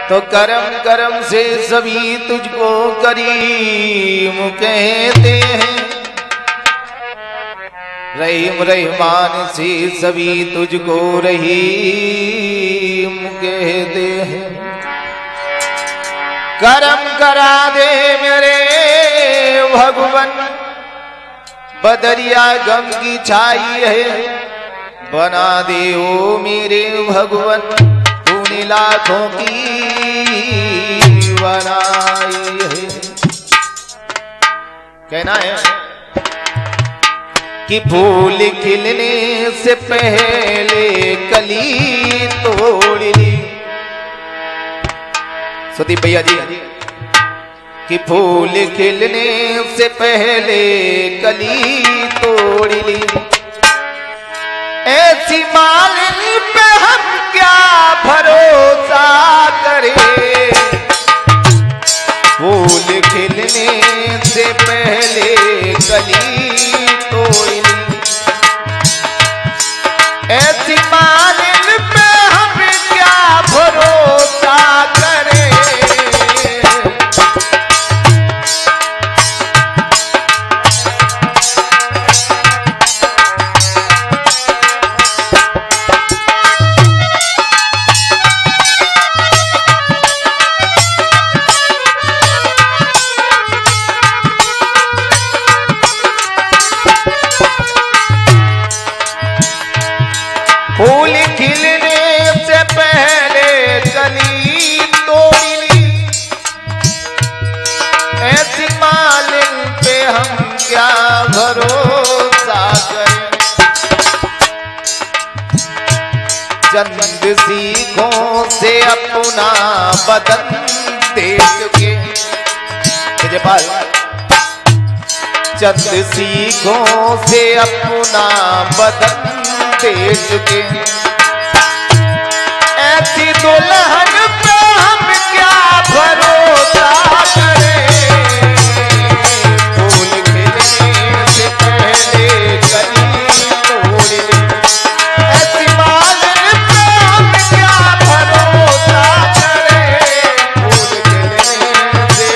तो करम करम से सभी तुझको करीम कहते हैं, रहीम रहमान से सभी तुझको रहीम कहते हैं। करम करा दे मेरे भगवन, बदरिया गम की छाई है, बना दे ओ मेरे भगवन, तूने लाखों की बनाई है। कहना है कि फूल खिलने से पहले कली तोड़ ली, सुदीप भैया जी, कि फूल खिलने से पहले कली तोड़ ली, ऐसी मालिनी पे हम क्या भरोसा करें, फूल खिलने से पहले कली तोड़ ली, ऐसी मालिनी पे हम क्या भरोसा करें। फूल खिलने से पहले कली तोड़ ली, ऐसी मालिन पे हम क्या भरोसा करें। चंद सीखों से अपना बदन दे चुके, जयपाल, चंद सीखों से अपना बदन दे चुके, ऐसी दुल्हन पे हम क्या भरोसा करें, फूल खिलने से पहले कली तोड़ ली, ऐसी मालिन पे हम क्या भरोसा करें, फूल खिलने से।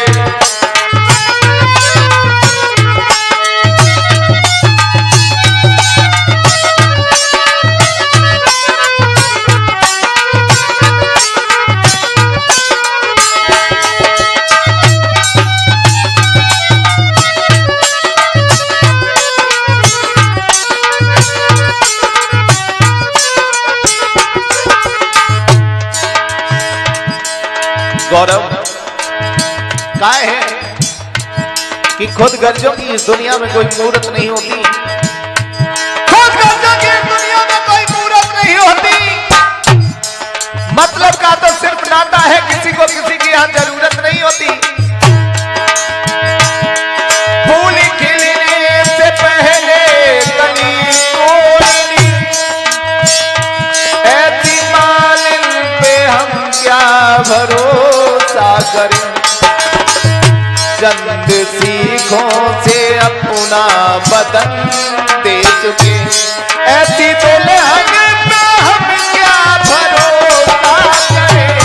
गौरव क्या है कि खुद गर्जों की इस दुनिया में कोई मूर्त नहीं होती, खुद गर्जों की इस दुनिया में कोई मूर्त नहीं होती, मतलब का तो सिर्फ नाता है, किसी को किसी की यहां जरूरत नहीं होती। फूल खिलने से पहले कली तोड़ ली, ऐसी मालिन पे हम क्या भरोसा करें, चंद सीखों से अपना बदन दे चुके, ऐसी दुल्हन पे हम क्या भरोसा करें।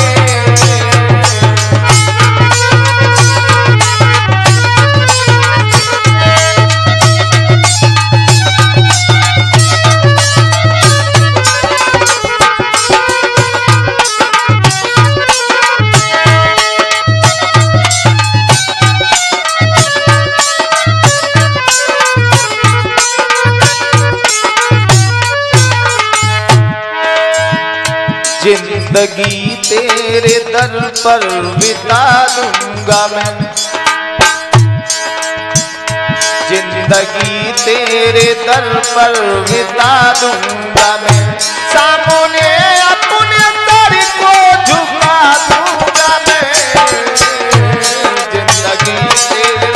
जिंदगी तेरे दर पर बिता दूंगा मैं, जिंदगी तेरे दर पर बिता दूंगा मैं, सामने अपने सर को झुका दूंगा मैं, जिंदगी तेरे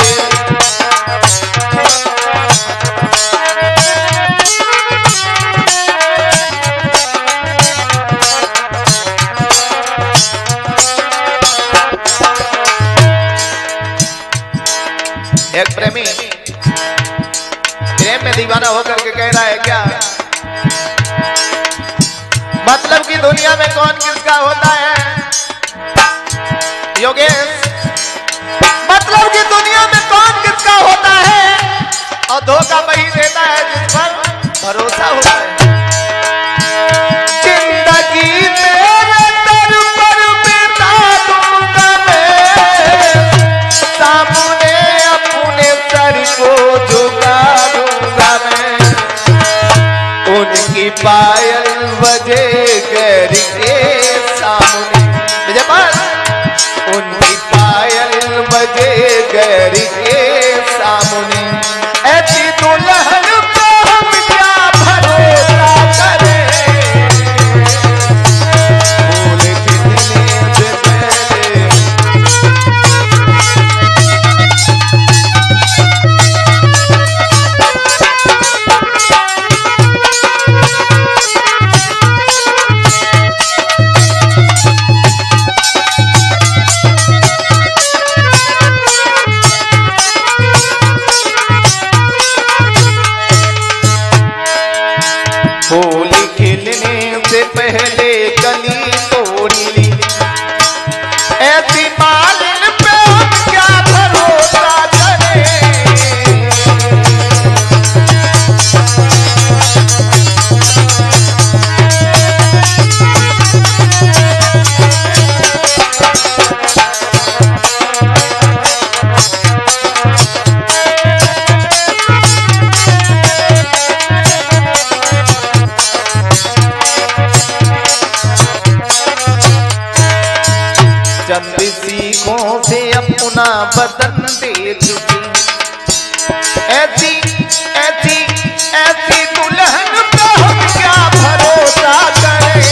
एक प्रेमी प्रेम में दीवाना होकर के कह रहा है क्या, मतलब कि दुनिया में कौन किसका होता है, धोखा वही देता है जिस पर भरोसा होता है। जिंदगी मेरे दर पर बिता दूंगा मैं, सामने अपने सर को झुका दूंगा मैं, उनकी पायल बजे घर के सामने, उनकी पायल बजे घर के सामने, ऐसी दुल्हन पे हम क्या भरोसा करें, फूल खिलने से पहले। फूल खिलने से पहले कली तोड़ी ली, ऐसी मालिन पे हम क्या भरोसा करें, चंद सीखों से अपना बदन दे चुकी, ऐसी ऐसी ऐसी दुल्हन पे हम क्या भरोसा करें,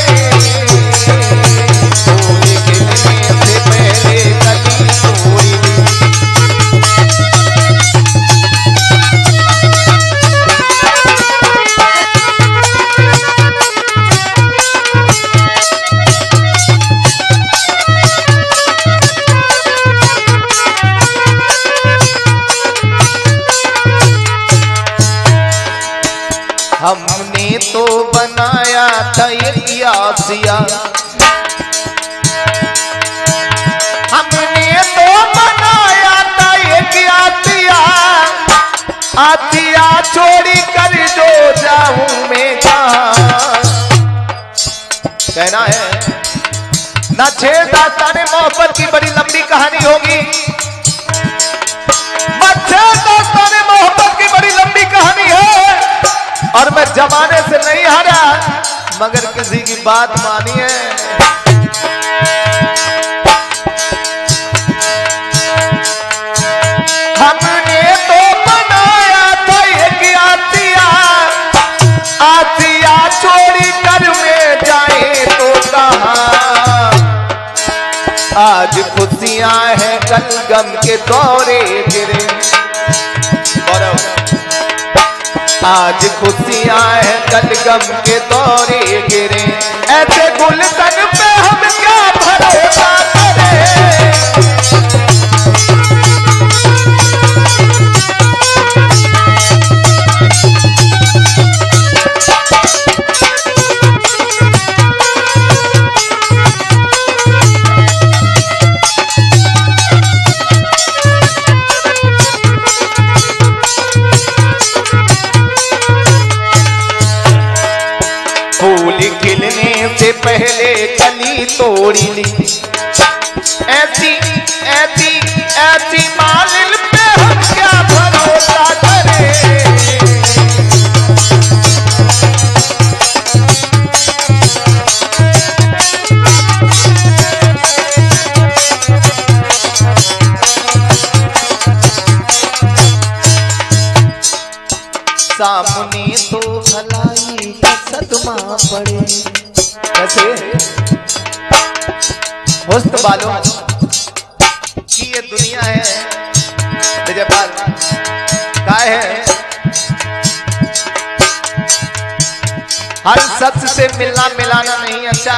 फूल खिलने से पहले कली तोड़ी ली। हमने तो बनाया था ये आसिया, हमने तो बनाया था ये आसिया, आसिया छोड़ी कर जो जाऊं मैं कहां, कहना है ना छह दास्ताने मोहब्बत की बड़ी लंबी कहानी होगी, दास्ताने मोहब्बत की बड़ी लंबी कहानी है, और मैं जमाने से नहीं हारा मगर किसी की बात मानी है। हमने तो बनाया था एक आसिया, आसिया छोड़ी कर में जाए तो कहां, आज खुशियां हैं कल गम के दौरे गिरे, आज खुशियां हैं कल गम के दौरे गिरे, ऐसे गुलशन पे हम क्या भरोसा करें, फूल खिलने से पहले कली तोड़ी ली, ऐसी ऐसी ऐसी मालिन पे हम क्या भरोसा करें, सामने तो भलाई का सदमा पड़े, कैसे होस्ट वालों की ये दुनिया है, विजयपाल क्या है, हर शख्स से मिलना मिलाना नहीं अच्छा,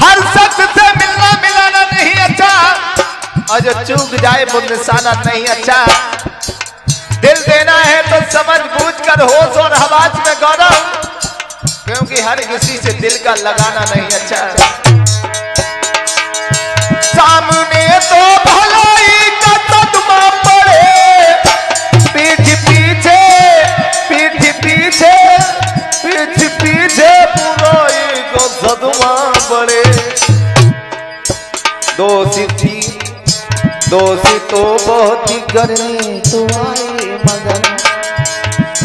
हर शख्स से मिलना मिलाना नहीं अच्छा, और जो चूक जाए वो निशाना नहीं अच्छा, दिल देना है तो समझ बूझ कर होश और हवास में गौरव, क्योंकि हर किसी से दिल का लगाना नहीं अच्छा, सामने तो भलाई का सदमा पड़े, पीठ दोषी तो बहुत ही करने तो आए मगर,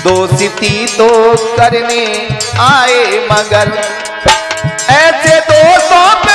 दोषी तो करने आए मगर, ऐसे दोस्तों